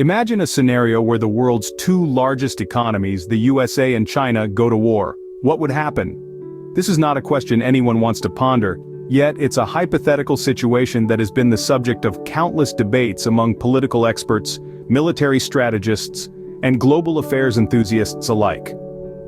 Imagine a scenario where the world's two largest economies, the USA and China, go to war. What would happen? This is not a question anyone wants to ponder, yet it's a hypothetical situation that has been the subject of countless debates among political experts, military strategists, and global affairs enthusiasts alike.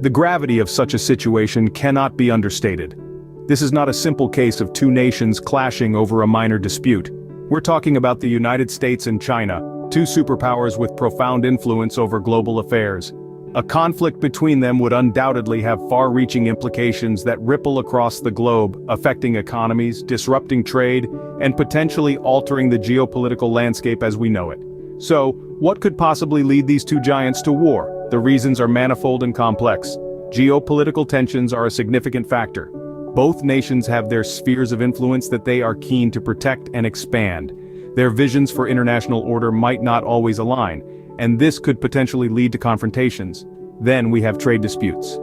The gravity of such a situation cannot be understated. This is not a simple case of two nations clashing over a minor dispute. We're talking about the United States and China, two superpowers with profound influence over global affairs. A conflict between them would undoubtedly have far-reaching implications that ripple across the globe, affecting economies, disrupting trade, and potentially altering the geopolitical landscape as we know it. So, what could possibly lead these two giants to war? The reasons are manifold and complex. Geopolitical tensions are a significant factor. Both nations have their spheres of influence that they are keen to protect and expand. Their visions for international order might not always align, and this could potentially lead to confrontations. Then we have trade disputes.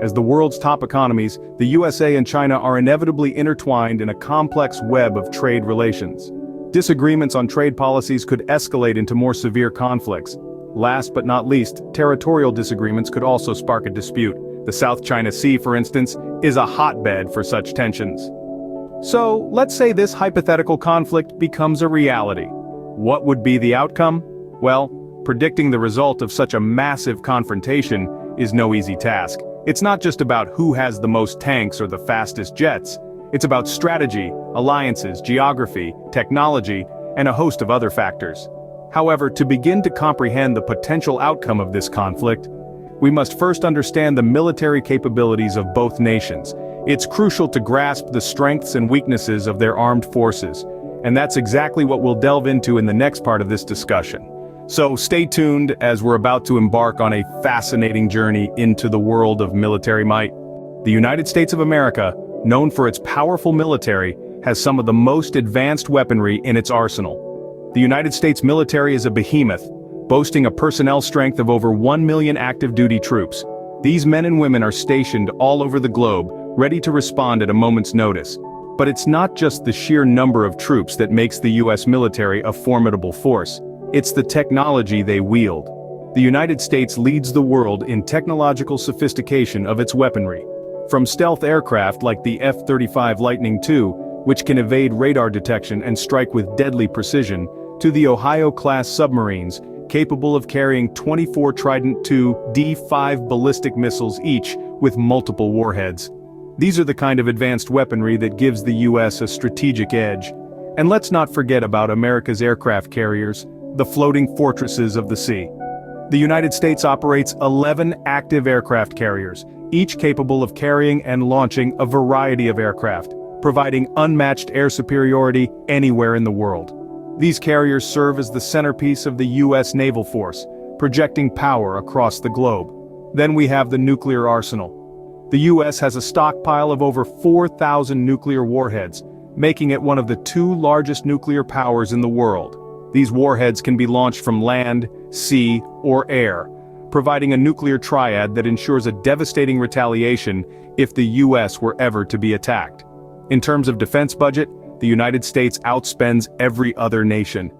As the world's top economies, the USA and China are inevitably intertwined in a complex web of trade relations. Disagreements on trade policies could escalate into more severe conflicts. Last but not least, territorial disagreements could also spark a dispute. The South China Sea, for instance, is a hotbed for such tensions. So, let's say this hypothetical conflict becomes a reality. What would be the outcome? Well, predicting the result of such a massive confrontation is no easy task. It's not just about who has the most tanks or the fastest jets. It's about strategy, alliances, geography, technology, and a host of other factors. However, to begin to comprehend the potential outcome of this conflict, we must first understand the military capabilities of both nations. It's crucial to grasp the strengths and weaknesses of their armed forces, and that's exactly what we'll delve into in the next part of this discussion. So stay tuned as we're about to embark on a fascinating journey into the world of military might. The United States of America, known for its powerful military, has some of the most advanced weaponry in its arsenal. The United States military is a behemoth, boasting a personnel strength of over 1 million active duty troops. These men and women are stationed all over the globe, ready to respond at a moment's notice. But it's not just the sheer number of troops that makes the US military a formidable force. It's the technology they wield. The United States leads the world in technological sophistication of its weaponry. From stealth aircraft like the F-35 Lightning II, which can evade radar detection and strike with deadly precision, to the Ohio-class submarines, capable of carrying 24 Trident II D5 ballistic missiles each, with multiple warheads. These are the kind of advanced weaponry that gives the US a strategic edge. And let's not forget about America's aircraft carriers, the floating fortresses of the sea. The United States operates 11 active aircraft carriers, each capable of carrying and launching a variety of aircraft, providing unmatched air superiority anywhere in the world. These carriers serve as the centerpiece of the US naval force, projecting power across the globe. Then we have the nuclear arsenal. The US has a stockpile of over 4,000 nuclear warheads, making it one of the two largest nuclear powers in the world. These warheads can be launched from land, sea, or air, providing a nuclear triad that ensures a devastating retaliation if the US were ever to be attacked. In terms of defense budget, the United States outspends every other nation.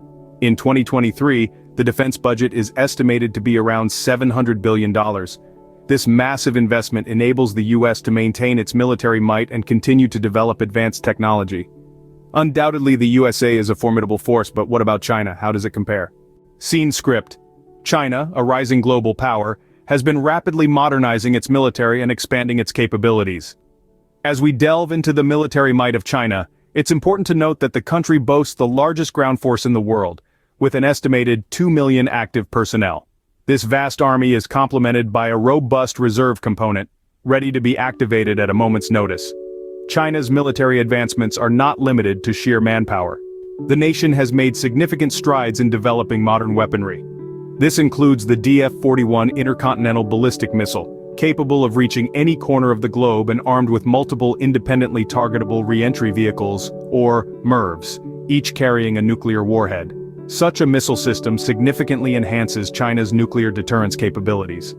In 2023, the defense budget is estimated to be around $700 billion. This massive investment enables the US to maintain its military might and continue to develop advanced technology. Undoubtedly, the USA is a formidable force, but what about China? How does it compare? Scene script. China, a rising global power, has been rapidly modernizing its military and expanding its capabilities. As we delve into the military might of China, it's important to note that the country boasts the largest ground force in the world, with an estimated 2 million active personnel. This vast army is complemented by a robust reserve component, ready to be activated at a moment's notice. China's military advancements are not limited to sheer manpower. The nation has made significant strides in developing modern weaponry. This includes the DF-41 intercontinental ballistic missile, capable of reaching any corner of the globe and armed with multiple independently targetable re-entry vehicles, or MIRVs, each carrying a nuclear warhead. Such a missile system significantly enhances China's nuclear deterrence capabilities.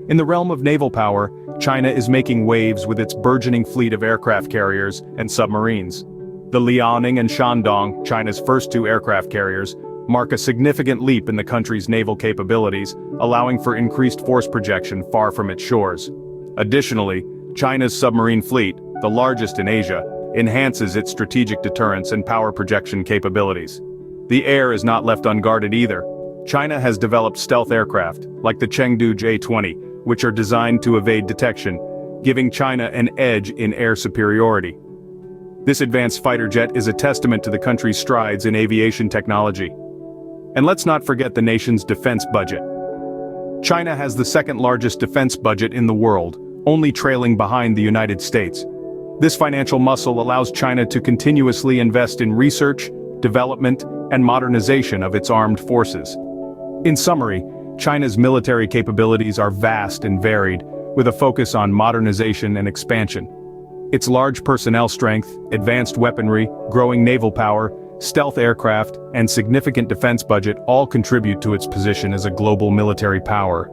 In the realm of naval power, China is making waves with its burgeoning fleet of aircraft carriers and submarines. The Liaoning and Shandong, China's first two aircraft carriers, mark a significant leap in the country's naval capabilities, allowing for increased force projection far from its shores. Additionally, China's submarine fleet, the largest in Asia, enhances its strategic deterrence and power projection capabilities. The air is not left unguarded either. China has developed stealth aircraft, like the Chengdu J-20, which are designed to evade detection, giving China an edge in air superiority. This advanced fighter jet is a testament to the country's strides in aviation technology. And let's not forget the nation's defense budget. China has the second largest defense budget in the world, only trailing behind the United States. This financial muscle allows China to continuously invest in research, development, and modernization of its armed forces. In summary, China's military capabilities are vast and varied, with a focus on modernization and expansion. Its large personnel strength, advanced weaponry, growing naval power, stealth aircraft, and significant defense budget all contribute to its position as a global military power.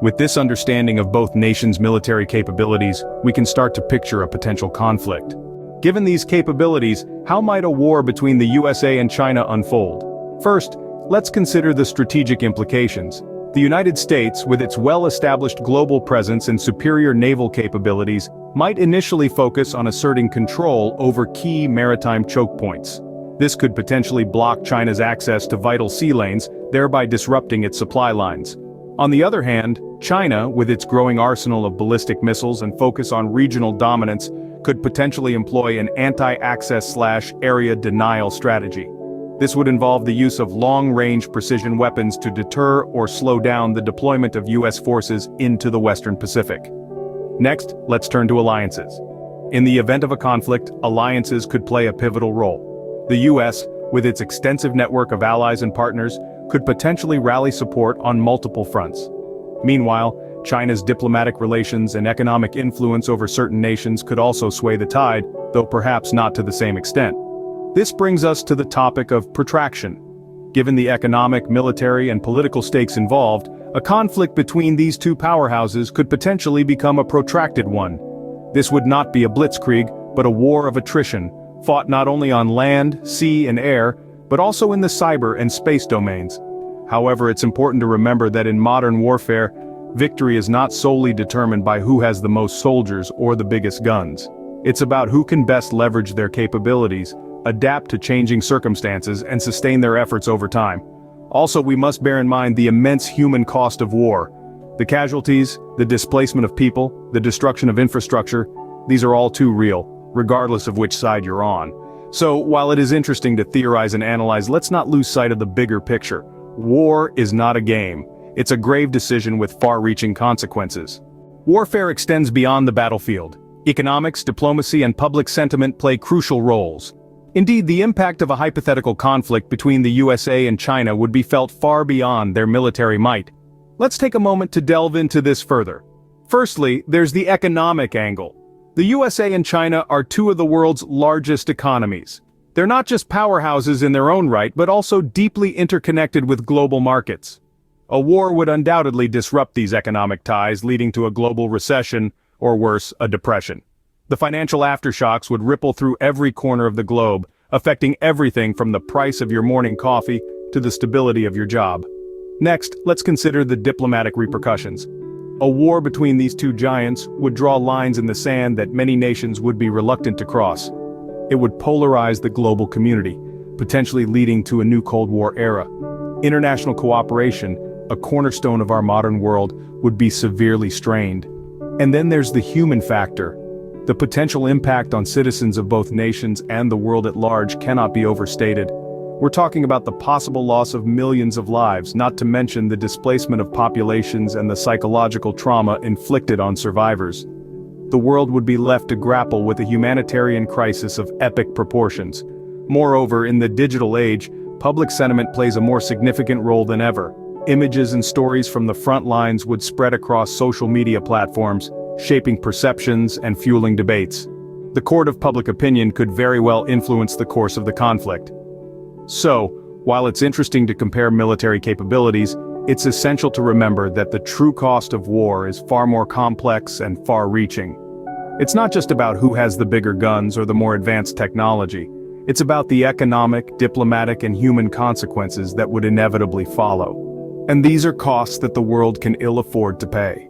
With this understanding of both nations' military capabilities, we can start to picture a potential conflict. Given these capabilities, how might a war between the USA and China unfold? First, let's consider the strategic implications. The United States, with its well-established global presence and superior naval capabilities, might initially focus on asserting control over key maritime choke points. This could potentially block China's access to vital sea lanes, thereby disrupting its supply lines. On the other hand, China, with its growing arsenal of ballistic missiles and focus on regional dominance, could potentially employ an anti-access/area denial strategy. This would involve the use of long-range precision weapons to deter or slow down the deployment of US forces into the Western Pacific. Next, let's turn to alliances. In the event of a conflict, alliances could play a pivotal role. The US, with its extensive network of allies and partners, could potentially rally support on multiple fronts. Meanwhile, China's diplomatic relations and economic influence over certain nations could also sway the tide, though perhaps not to the same extent. This brings us to the topic of protraction. Given the economic, military, and political stakes involved, a conflict between these two powerhouses could potentially become a protracted one. This would not be a blitzkrieg, but a war of attrition, fought not only on land, sea, and air, but also in the cyber and space domains. However, it's important to remember that in modern warfare, victory is not solely determined by who has the most soldiers or the biggest guns. It's about who can best leverage their capabilities, adapt to changing circumstances, and sustain their efforts over time. Also, we must bear in mind the immense human cost of war. The casualties, the displacement of people, the destruction of infrastructure, these are all too real, regardless of which side you're on. So, while it is interesting to theorize and analyze, let's not lose sight of the bigger picture. War is not a game. It's a grave decision with far-reaching consequences. Warfare extends beyond the battlefield. Economics, diplomacy, and public sentiment play crucial roles. Indeed, the impact of a hypothetical conflict between the USA and China would be felt far beyond their military might. Let's take a moment to delve into this further. Firstly, there's the economic angle. The USA and China are two of the world's largest economies. They're not just powerhouses in their own right, but also deeply interconnected with global markets. A war would undoubtedly disrupt these economic ties, leading to a global recession, or worse, a depression. The financial aftershocks would ripple through every corner of the globe, affecting everything from the price of your morning coffee to the stability of your job. Next, let's consider the diplomatic repercussions. A war between these two giants would draw lines in the sand that many nations would be reluctant to cross. It would polarize the global community, potentially leading to a new Cold War era. International cooperation, a cornerstone of our modern world, would be severely strained. And then there's the human factor. The potential impact on citizens of both nations and the world at large cannot be overstated. We're talking about the possible loss of millions of lives, not to mention the displacement of populations and the psychological trauma inflicted on survivors. The world would be left to grapple with a humanitarian crisis of epic proportions. Moreover, in the digital age, public sentiment plays a more significant role than ever. Images and stories from the front lines would spread across social media platforms, shaping perceptions and fueling debates. The court of public opinion could very well influence the course of the conflict. So, while it's interesting to compare military capabilities, it's essential to remember that the true cost of war is far more complex and far-reaching. It's not just about who has the bigger guns or the more advanced technology. It's about the economic, diplomatic, and human consequences that would inevitably follow. And these are costs that the world can ill afford to pay.